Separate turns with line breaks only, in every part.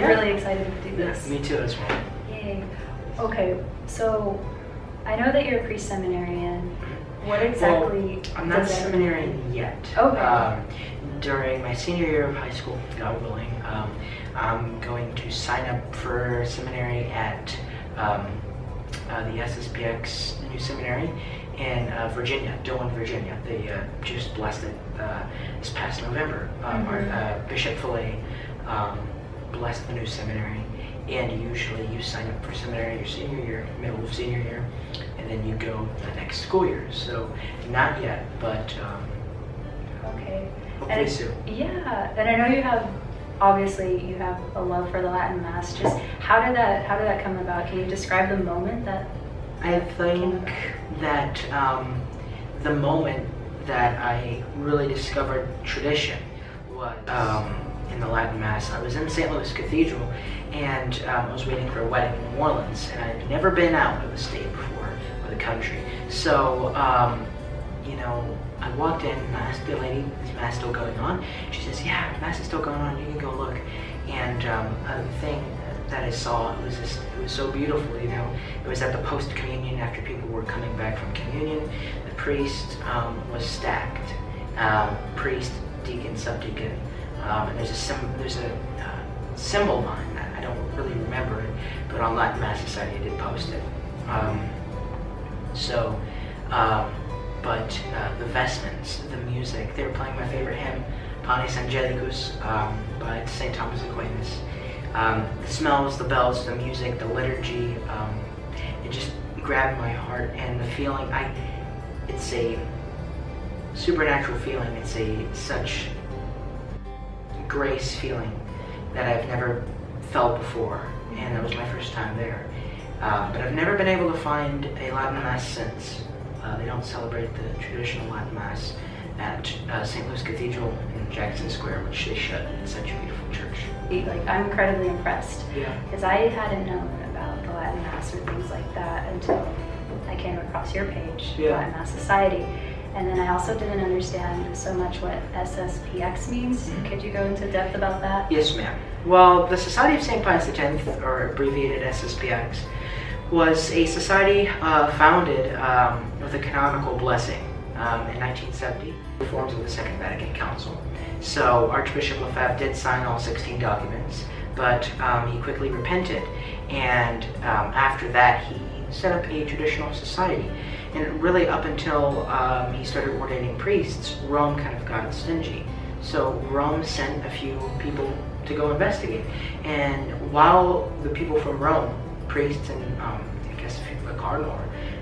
I'm really excited to do this.
Me too as well.
Yay. Okay, so I know that you're a pre-seminarian. What exactly?
Well, I'm not a seminarian yet.
Okay.
During my senior year of high school, God willing, I'm going to sign up for seminary at the SSPX New Seminary in Virginia, Dillon, Virginia. They just blessed it this past November. Our Bishop Fillet blessed the new seminary, and usually you sign up for seminary your senior year, middle of senior year, and then you go the next school year. So not yet, but
okay.
Hopefully soon.
Yeah, and I know you have, obviously you have a love for the Latin Mass. Just how did that come about? Can you describe the moment that?
I think that the moment that I really discovered tradition was in the Latin Mass. I was in St. Louis Cathedral, and I was waiting for a wedding in New Orleans, and I had never been out of the state before, or the country. So, you know, I walked in and I asked the lady, is Mass still going on? She says, yeah, Mass is still going on, you can go look. And the thing that I saw, it was so beautiful, you know. It was at the post-communion, after people were coming back from communion. The priest was stacked, priest, deacon, subdeacon, and there's a symbol line that I don't really remember it, but on Latin Mass Society I did post it. But the vestments, the music, they were playing my favorite hymn, Panis Angelicus, by St. Thomas Aquinas. The smells, the bells, the music, the liturgy, it just grabbed my heart, and the feeling, it's a supernatural feeling. It's such grace feeling that I've never felt before, and that was my first time there. But I've never been able to find a Latin Mass since. They don't celebrate the traditional Latin Mass at St. Louis Cathedral in Jackson Square, which they should. It's such a beautiful church.
Like, I'm incredibly impressed.
Yeah.
Because I hadn't known about the Latin Mass or things like that until I came across your page, Latin Mass Society. And then I also didn't understand so much what SSPX means. Could you go into depth about that?
Yes, ma'am. Well, the Society of St. Pius X, or abbreviated SSPX, was a society founded with a canonical blessing in 1970, reforms of the Second Vatican Council. So Archbishop Lefebvre did sign all 16 documents, but he quickly repented, and after that he set up a traditional society. And really up until he started ordaining priests, Rome kind of got stingy. So Rome sent a few people to go investigate, and while the people from Rome, priests and I guess a cardinal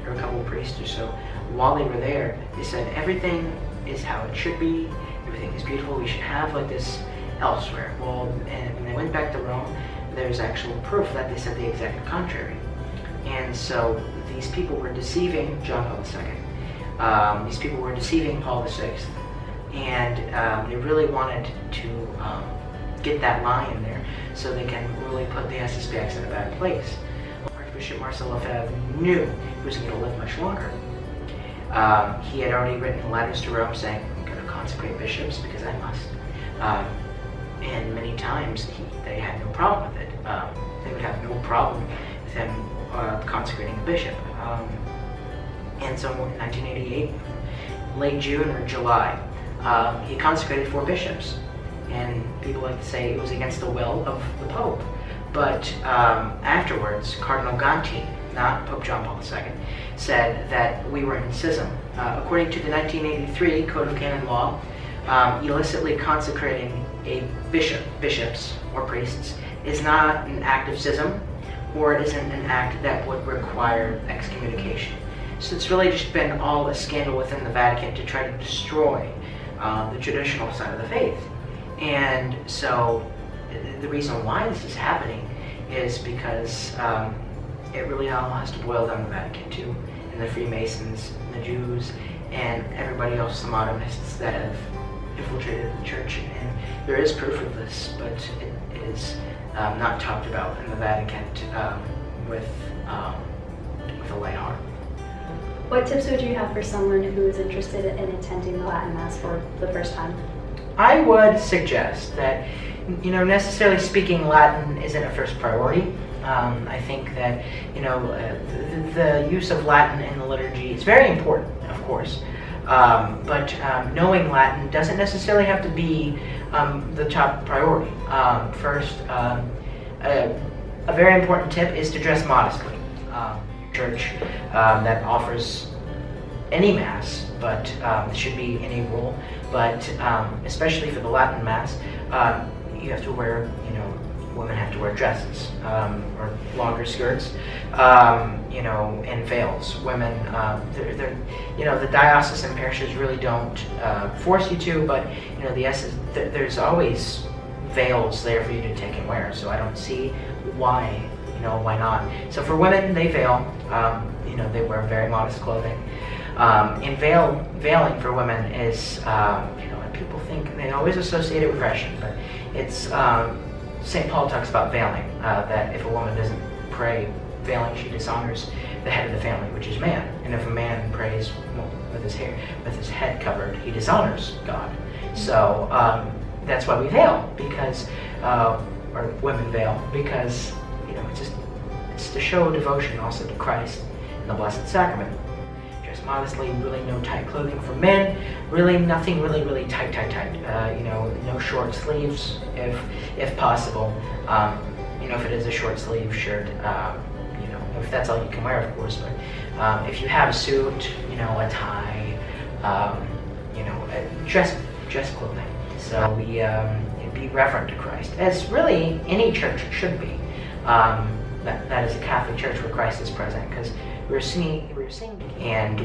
or a couple of priests or so, while they were there, they said everything is how it should be, everything is beautiful, we should have like this elsewhere. Well, and when they went back to Rome, there's actual proof that they said the exact contrary. And so these people were deceiving John Paul II. These people were deceiving Paul VI, and they really wanted to get that lie in there so they can really put the SSPX in a bad place. Archbishop Marcel Lefebvre knew he was going to live much longer. He had already written letters to Rome saying, I'm going to consecrate bishops because I must. And many times they had no problem with it. They would have no problem with him consecrating a bishop. And so in 1988, late June or July, he consecrated 4 bishops. And people like to say it was against the will of the Pope. But afterwards, Cardinal Gonti, not Pope John Paul II, said that we were in schism. According to the 1983 Code of Canon Law, illicitly consecrating a bishops or priests is not an act of schism, or it isn't an act that would require excommunication. So it's really just been all a scandal within the Vatican to try to destroy the traditional side of the faith. And so the reason why this is happening is because it really all has to boil down to the Vatican II, and the Freemasons, and the Jews, and everybody else, the modernists that have infiltrated the church. And there is proof of this, but it is not talked about in the Vatican with a light heart.
What tips would you have for someone who is interested in attending the Latin Mass for the first time?
I would suggest that necessarily speaking Latin isn't a first priority. I think that, the use of Latin in the liturgy is very important, of course. But knowing Latin doesn't necessarily have to be the top priority. First, a very important tip is to dress modestly. Church that offers any Mass, but this should be any rule, but especially for the Latin Mass, you have to wear, women have to wear dresses or longer skirts, and veils. Women, the diocesan parishes really don't force you to, but there's always veils there for you to take and wear. So I don't see why not. So for women, they veil. They wear very modest clothing. And veiling for women is, people think they always associate it with oppression, but it's. St. Paul talks about veiling, that if a woman doesn't pray veiling, she dishonors the head of the family, which is man. And if a man prays with his head covered, he dishonors God. So that's why we veil, because, or women veil, because it's to show devotion also to Christ and the Blessed Sacrament. Dress modestly, really no tight clothing for men, really nothing really tight. No short sleeves if possible. If it is a short sleeve shirt, if that's all you can wear, of course. But if you have a suit, a tie, dress clothing. So we be reverent to Christ, as really any church should be. That is a Catholic church where Christ is present, because we're singing, and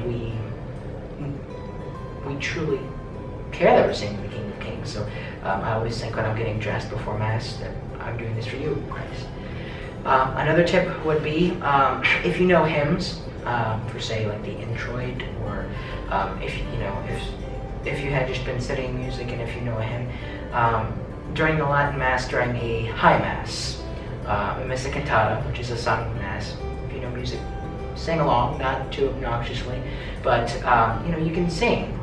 we truly care that we're singing the King of Kings. So I always think when I'm getting dressed before Mass that I'm doing this for you, Christ. Another tip would be, if you know hymns, for say like the introit, or if you had just been studying music and if you know a hymn, during the Latin Mass, during a High Mass, a Missa Cantata, which is a sung Mass, if you know music, sing along, not too obnoxiously, but you can sing.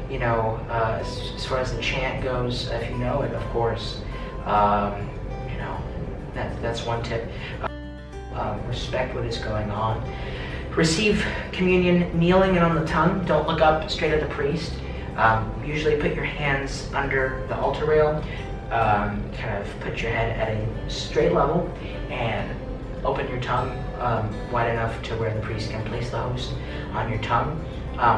As far as the chant goes, if you know it, of course, that's one tip. Respect what is going on. Receive communion kneeling and on the tongue. Don't look up straight at the priest. Usually put your hands under the altar rail. Kind of put your head at a straight level and open your tongue wide enough to where the priest can place the host on your tongue.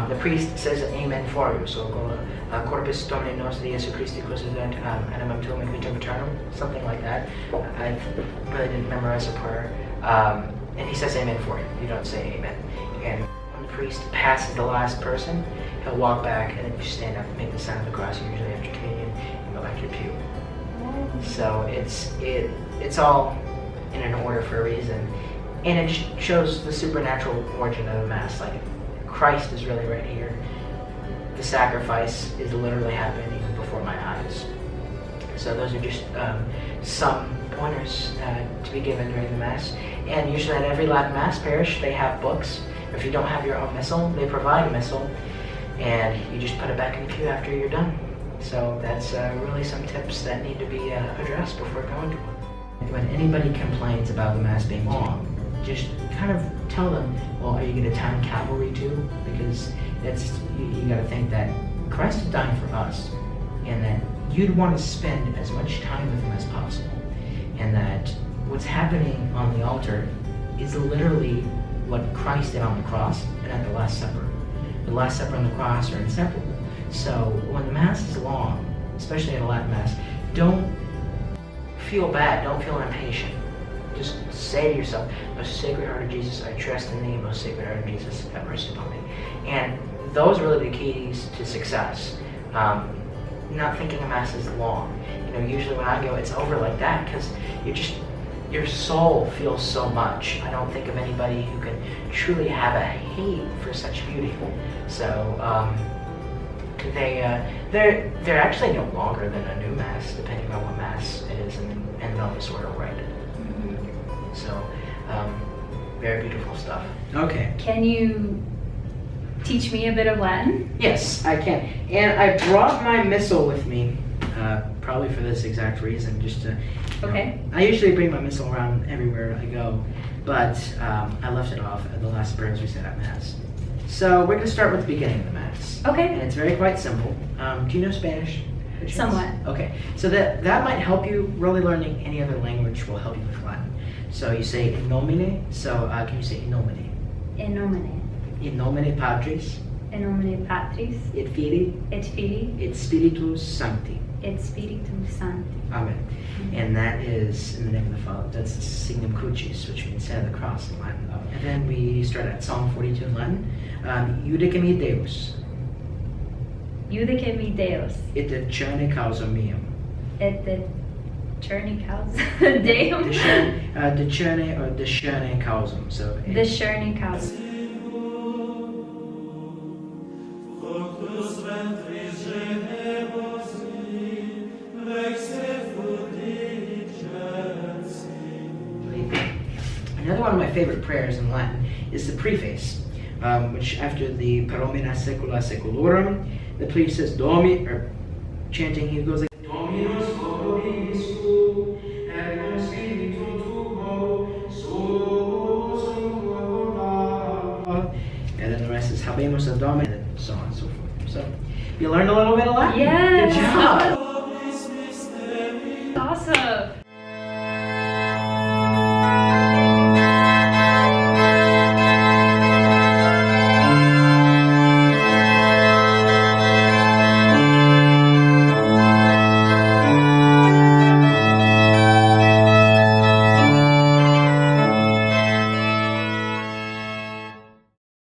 The priest says amen for you, so go Corpus Domini Nostri Jesu Christi Crucified Animam Tuum in Vitam Eternum, something like that. I really didn't memorize the prayer. And he says amen for you. You don't say amen. And when the priest passes the last person, he'll walk back, and then you stand up and make the sign of the cross, usually after communion, and go back to your pew. So it's all in an order for a reason, and it shows the supernatural origin of the Mass. Like, Christ is really right here. The sacrifice is literally happening before my eyes. So those are just some pointers to be given during the Mass. And usually at every Latin Mass parish, they have books. If you don't have your own missal, they provide a missal, and you just put it back in the pew after you're done. So that's really some tips that need to be addressed before going to one. When anybody complains about the Mass being long, just kind of tell them, well, are you going to time cavalry too? Because you got to think that Christ is dying for us, and that you'd want to spend as much time with him as possible, and that what's happening on the altar is literally what Christ did on the cross and at the Last Supper. The Last Supper and the cross are inseparable. So when the Mass is long, especially at a Latin Mass, don't feel bad, don't feel impatient. Just say to yourself, Most Sacred Heart of Jesus, I trust in thee. Most Sacred Heart of Jesus, have mercy upon me. And those are really the keys to success. Not thinking a Mass is long. Usually when I go, it's over like that, because your soul feels so much. I don't think of anybody who can truly have a hate for such beauty. So they're actually no longer than a new Mass, depending on what Mass it is and the Novus Ordo write it. Mm-hmm. So very beautiful stuff. Okay.
Can you teach me a bit of Latin?
Yes, I can. And I brought my missal with me, probably for this exact reason, just to,
Okay.
I usually bring my missal around everywhere I go, but I left it off at the last prayers we said at Mass. So we're going to start with the beginning of the Mass.
Okay.
And it's very quite simple. Do you know Spanish?
Somewhat.
Okay, so that might help you. Really learning any other language will help you with Latin. So you say in nomine, so can you say in nomine?
In nomine.
In nomine Patris,
In nomine Patris,
et Filii,
et Filii,
et Spiritus Sancti.
et Spiritus Sancti.
Amen. And that is in the name of the Father. That's the signum crucis, which means head of the cross in Latin. And then we start at Psalm 42 in Latin. Iudicemi Deus.
Iudicemi Deus,
Et decerne causam meam.
et discerni causam Deum.
Decerne or discerne causam. So
Discerni causam.
Another one of my favorite prayers in Latin is the preface, which after the Paromina Secula Seculorum, the priest says Domi, or chanting, he goes like Dominus vobiscum, et cum spiritu tuo, and then the rest is Habemus ad Domine, and so on and so forth. So, you learned a little bit of Latin?
Yes.
Good job!